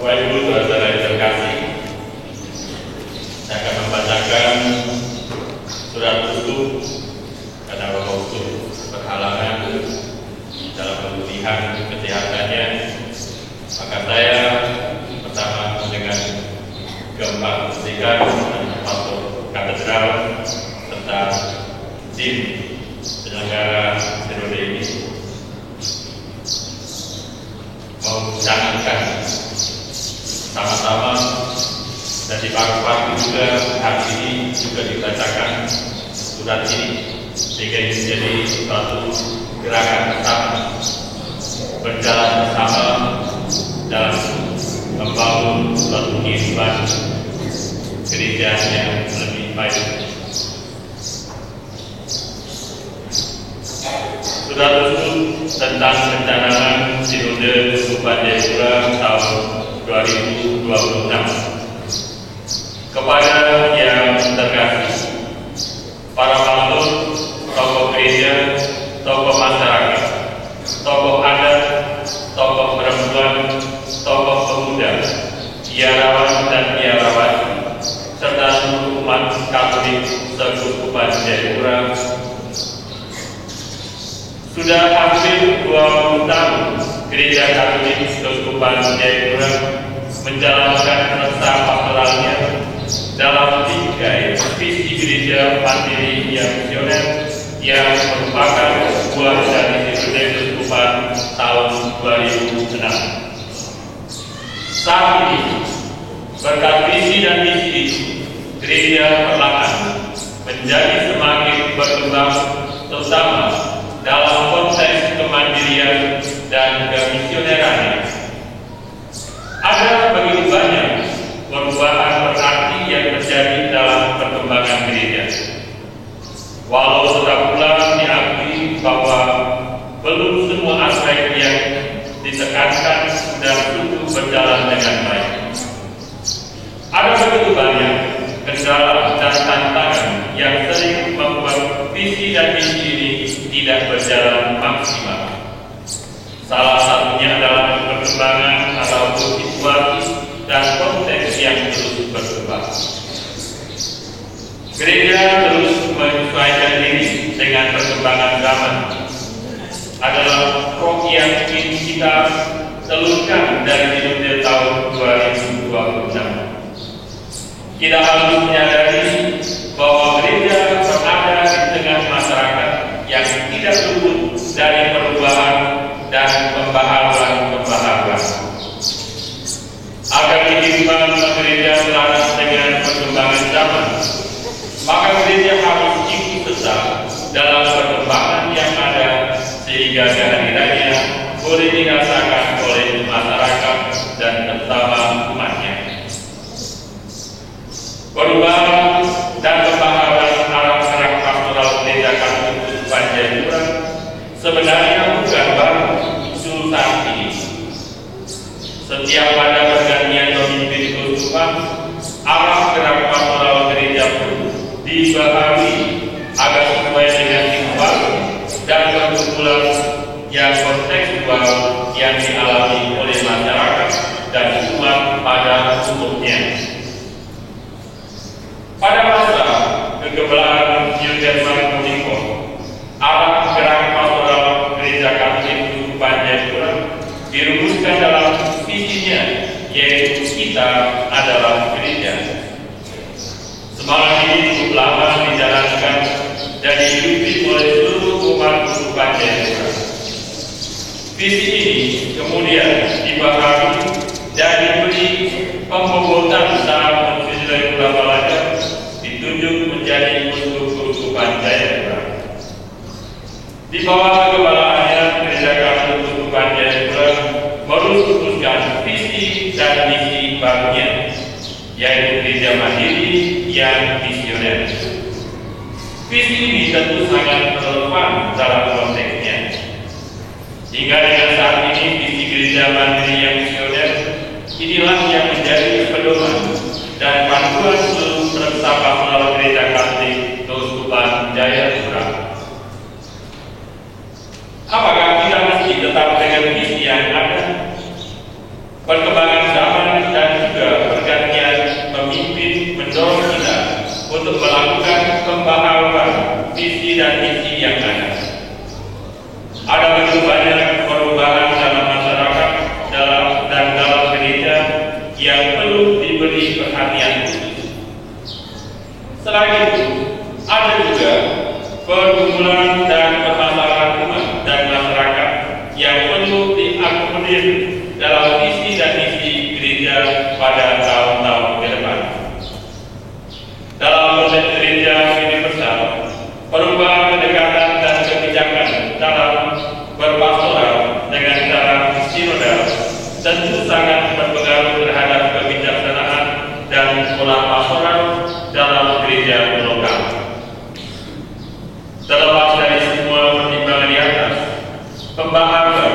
Bapak Ibu saudara yang terkasih, saya akan membacakan surat tutup karena Bapak Ibu berhalangan dalam pemulihan kesehatannya. Maka saya pertama dengan keempat dekan dan pastor katedral serta tim penyelenggara sinode ini mencanangkan sama-sama dan di paru-paru juga hari ini juga dibacakan surat ini sehingga ini menjadi suatu gerakan bersama, berjalan bersama dalam membangun suatu kehidupan gereja yang lebih baik. Surat tutup tentang pencanangan Sinode Keuskupan Jayapura tahun 2026. Kepada yang terkasih, para pastor, tokoh gereja, tokoh masyarakat, tokoh adat, tokoh perempuan, tokoh pemuda, biarawan dan biarawati, serta seluruh umat Katolik Keuskupan Jayapura. Sudah hampir 20 tahun Gereja Katolik Keuskupan Jayapura menjalankan rasa pastoralnya dalam 3 visi gereja mandiri yang misioner yang merupakan buah dari Sinode Keuskupan tahun 2006. Saat ini, berkat visi dan misi, gereja perlahan menjadi semakin berkembang, terutama dalam konteks kemandirian dan kemisionerannya. Ada begitu banyak perubahan berarti yang terjadi dalam perkembangan gereja. Walau tetap pula diakui bahwa belum semua aspek yang ditekankan sudah sungguh berjalan dengan baik. Ada begitu banyak kendala dan tantangan yang sering membuat visi dan misi ini tidak berjalan maksimal. Salah satunya adalah perkembangan atau situasi dan konteks yang terus berkembang. Gereja terus menyesuaikan diri dengan perkembangan zaman. Adalah roh yang ingin kita telurkan dari Sinode tahun 2026. Kita harus menyadari bahwa gereja berada di tengah masyarakat yang tidak luput dari perubahan dan pembaharuan. Agar kehidupan gereja selaras dengan perkembangan zaman, maka gereja harus ikut serta dalam perkembangan yang ada sehingga kehadirannya boleh dirasakan oleh masyarakat dan terutama umatnya. Perubahan dan pembaharuan arah-arah pastoral gereja Katolik Keuskupan Jayapura sebenarnya bukan baru muncul saat ini. Setiap pada pergantian pemimpin keuskupan, arah gerak pastoral gereja pun dibaharui agar sesuai dengan situasi dan perkumpulan yang kontekstual yang dialami oleh masyarakat dan umat pada umumnya. Pada masa kegemilangan Jurgen Marko, arah gerak pastoral gereja Katolik Keuskupan Jayapura dirumuskan dalam visinya, yaitu kita adalah gereja. Semangat ini cukup lama dijalankan dan dihidupi oleh seluruh umat Keuskupan Jayapura. Visi ini kemudian dibahagi dan diberi pembobotan saat Monsinyur Jayapura Balajar ditunjuk menjadi Uskup Keuskupan Jayapura. Di bawah kegembalaannya, Gereja Katolik Keuskupan Jayapura merumuskan visi dan misi barunya, yaitu gereja mandiri yang misioner. Visi ini tentu sangat relevan dalam konteksnya. Hingga dengan saat ini, visi gereja mandiri yang misioner inilah yang menjadi pedoman dan panduan seluruh peserta pastoral gereja Katolik Keuskupan Jayapura. Apakah kita mesti tetap dengan visi yang ada? Perkembangan zaman dan misi yang ada. Ada begitu banyak perubahan dalam masyarakat dan dalam gereja yang perlu diberi perhatian khusus. Selain itu, ada juga pergumulan dan permasalahan umat dan masyarakat yang perlu diakomodir dalam visi dan misi gereja pada tahun-tahun ke depan. Dalam konsep gereja universal, perubahan pendekatan dan kebijakan dalam berpastoral dengan cara sinodal tentu sangat berpengaruh terhadap kebijaksanaan dan pola pastoral dalam gereja lokal. Terlepas dari semua pertimbangan di atas, pembahasan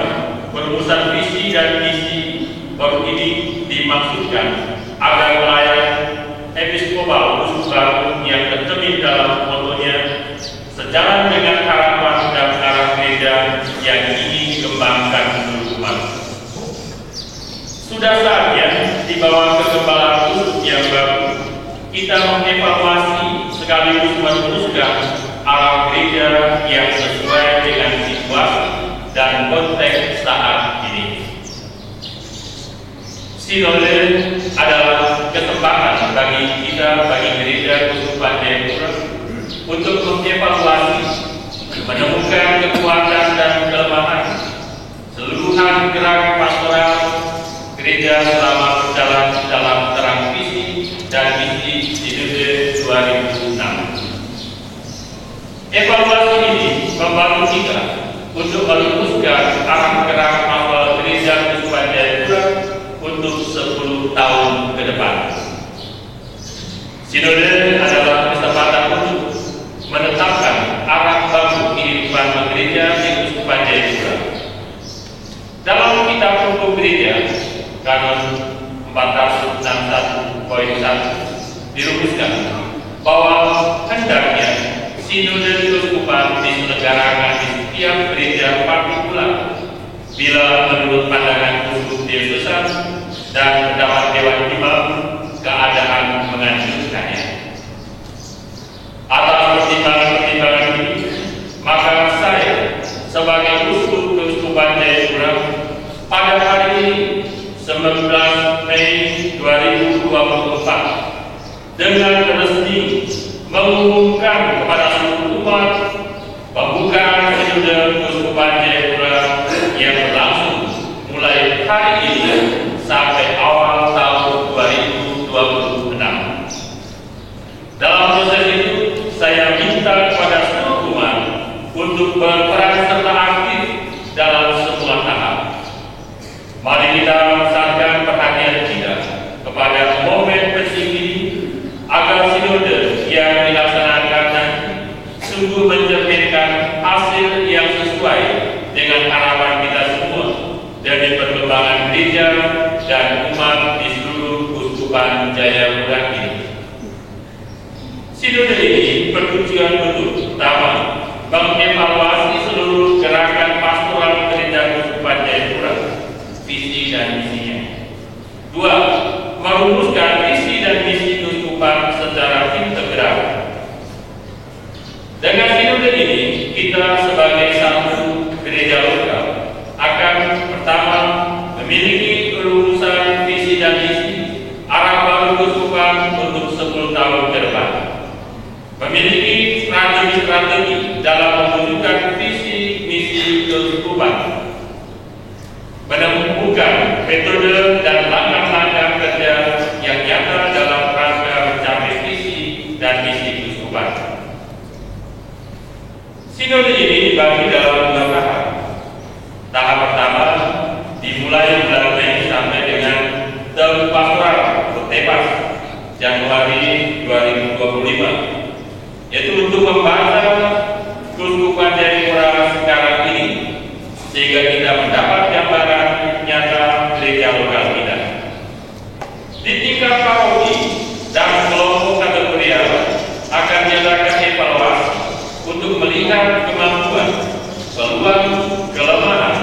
perumusan visi dan misi baru ini dimaksudkan agar melayani episkopal khusus baru yang tercermin dalam motonya sejalan dengan harapan dan arah gereja yang ingin dikembangkan seluruh umat. Sudah saatnya di bawah kegembalaan khusus yang baru kita mengevaluasi sekaligus meneruskan arah gereja yang sesuai dengan situasi dan konteks saat ini. Sinode adalah kesempatan bagi kita, bagi gereja Keuskupan Jayapura untuk mengevaluasi, menemukan kekuatan dan kelemahan seluruhan gerak pastoral gereja selama berjalan dalam terang visi dan misi Sinode 2006. Evaluasi ini membantu kita untuk merumuskan arah gerak pastoral gereja Keuskupan Jayapura untuk 10 tahun ke depan. Sinode adalah kesempatan untuk menetapkan arah baru kehidupan gereja di Keuskupan Jayapura. Dalam kitab hukum gereja Kanon 461.1 dirumuskan bahwa hendaknya Sinode Keuskupan diselenggarakan di setiap gereja partikular bila menurut pandangan Uskup Diocesan dan pendapat Dewan Imam keadaan menganjurkannya. Atas pertimbangan-pertimbangan ini, maka saya sebagai Uskup Keuskupan Jayapura pada hari ini 19 Mei 2024 dengan resmi mengumumkan kepada seluruh umat pembukaan Sinode Keuskupan Jayapura yang berlangsung mulai hari ini sampai awal tahun 2026. Dalam proses itu, saya minta kepada seluruh umat untuk berperan serta aktif dalam semua tahap. Mari kita memusatkan perhatian kita kepada momen penting ini agar Sinode yang dilaksanakan nanti sungguh mencerminkan hasil yang sesuai dengan harapan kita semua dari perkembangan gereja dan umat di seluruh Keuskupan Jayapura ini. Sinode ini bertujuan untuk pertama, mengevaluasi seluruh gerakan pastoral gereja Keuskupan Jayapura, visi dan misinya. Dua, merumuskan visi dan misi Keuskupan secara integral. Dengan Sinode ini, kita sebagai satu gereja lokal akan pertama memiliki perumusan visi dan misi arah baru Keuskupan untuk 10 tahun ke depan, memiliki strategi-strategi dalam mewujudkan visi misi Keuskupan, menemukan metode dan langkah-langkah kerja yang nyata dalam rangka mencapai visi dan misi Keuskupan. Sinode ini dibagi dalam 2 tahap. Tahap pertama dimulai bulan Mei sampai dengan tahun pastoral Tepas Januari 2025, yaitu untuk membahas Keuskupan Jayapura sekarang ini sehingga kita mendapat gambaran nyata gereja lokal kita. Di tingkat paroki dan kelompok kategorial akan diadakan evaluasi untuk melihat kemampuan, peluang, kelemahan,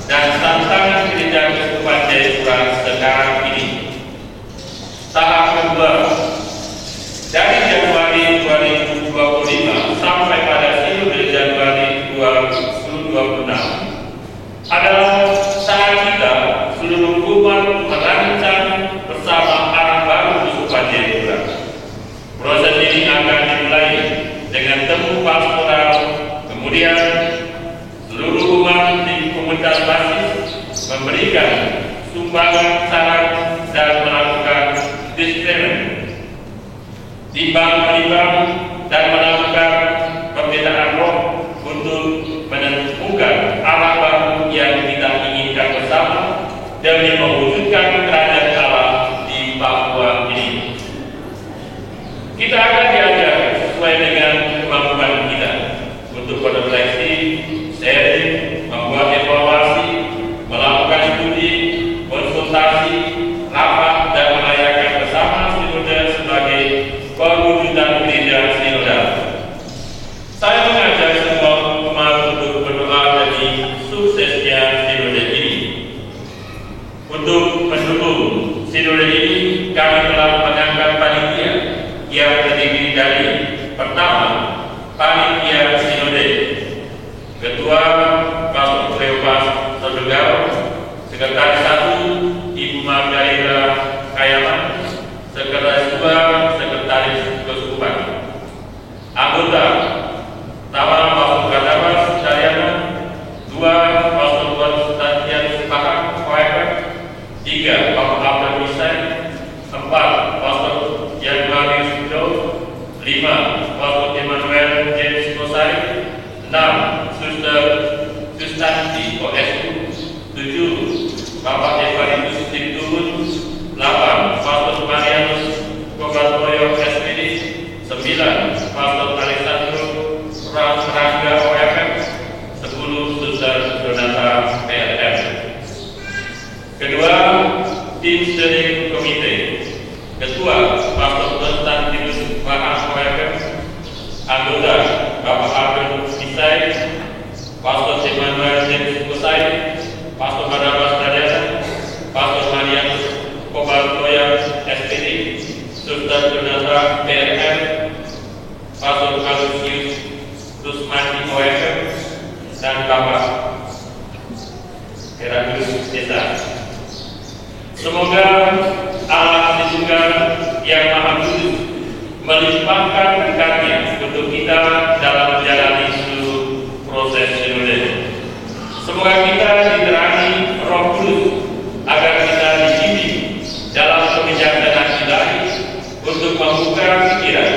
dan tantangan gereja Keuskupan Jayapura sekarang ini. Tahap kedua, dari Januari 2025 sampai pada Sinode umat merancang bersama arah baru kesukaan Jayapura. Proses ini akan dimulai dengan temu pastoral, kemudian seluruh umat di komunitas basis memberikan sumbangan saran dan melakukan disclaimer, timbang-menimbang dan melakukan perbedaan roh untuk menemukan arah baru yang kita inginkan bersama demi mewujudkan kerajaan Allah di Papua ini. Kita akan diajar sesuai dengan kemampuan kita untuk berrefleksi, sharing, membuat evaluasi, melakukan studi, konsultasi, rapat, dan merayakan bersama sinode sebagai perwujudan gereja sinodal. Saya mengajak semua umat untuk berdoa demi suksesnya sinode ini. Untuk mendukung sinode ini, kami telah mengangkat panitia yang terdiri dari: pertama, panitia sinode, ketua Pastor Cleopas Sodegaro, sekretaris 1 Ibu Margaira Kayaman, sekretaris 2 sekretaris keuskupan, anggota Taman Pastor Kadawas Daryana, 2 Pastor Konstantianus Pahang Koeper, 3 Bapak Abdul Misai, 4 Pastor Januari Sudo, 5 Pastor Emmanuel James Kosari, 6 Suster Sustanti OSU, 7 Bapak Evaritus Tinturun, 8 Pastor Marianus Kogatoyo SPD, 9 Pastor Alessandro Rangga OFM, 10 Suster Donata PLM. Kedua, tim steering komite, ketua Pastor Konstantinus Pahang OFM, anggota Bapak Abdul Misai, Pastor Emmanuel James Kosai, Pastor Barabas Dadiana, Pastor Marianus Kobartoya SPD, Suster Donata PRM, Pastor Alusius Rusmani OFM, dan Bapak Heratus Desa. Semoga Allah Tritunggal yang Maha Kudus melimpahkan berkat-Nya untuk kita dalam menjalani seluruh proses sinode. Semoga kita diterangi Roh Kudus agar kita dibimbing dalam kebijaksanaan ilahi untuk membuka pikiran,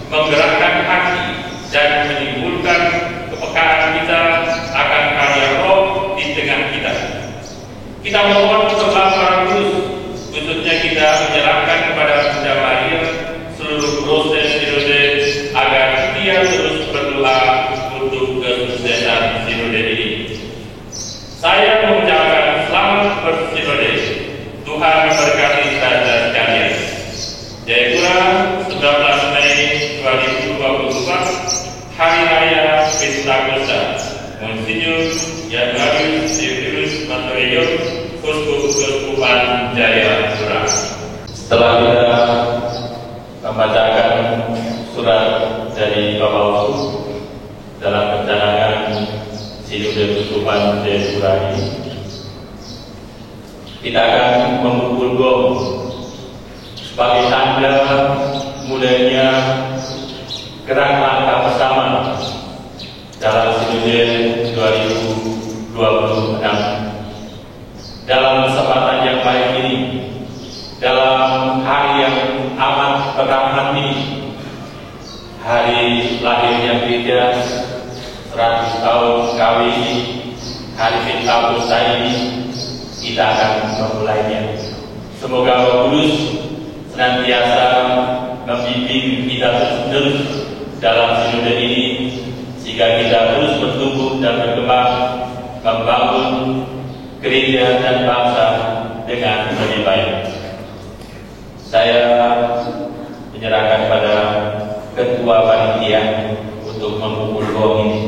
menggerakkan hati, dan menimbulkan kepekaan kita akan karya Roh di tengah kita. Kita mohon keselamatan Kudus, khususnya kita menyerahkan kepada Bunda Maria seluruh proses sinode agar Dia terus berdoa untuk kesuksesan sinode ini. Saya mengucapkan selamat bersinode. Tuhan memberkati saudara sekalian. Jayapura, 19 Mei 2024, Hari Raya Pentakosta. Monsinyur Januarius Theodorus Mantorejo, Uskup Keuskupan Jayapura. Setelah kita membacakan surat dari Bapak Uskup dalam pencanakan sinode Keuskupan Jayapura ini, kita akan memukul gong sebagai tanda mulainya gerak langkah bersama dalam sinode 2026. Dalam kesempatan yang baik ini, dalam hari yang amat berkah ini, hari lahirnya gereja 100 tahun kawin ini, hari Pentakosta ini, kita akan memulainya. Semoga Roh Kudus senantiasa membimbing kita terus dalam sinode ini, sehingga kita terus bertumbuh dan berkembang membangun gereja dan bangsa dengan lebih baik. Saya menyerahkan pada ketua panitia untuk memukul gong ini.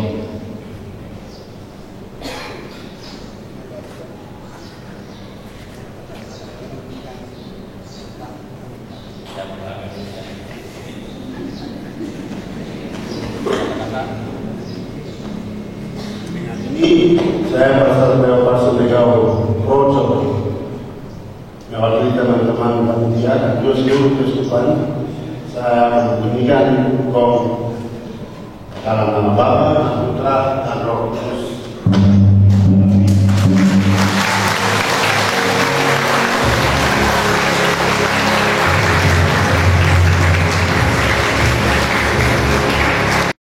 Saya Pastor Cleopas Sodegaro Projo mewakili teman-teman panitia dan seluruh keseluruhan, saya membunyikan hukum dalam nama Bapa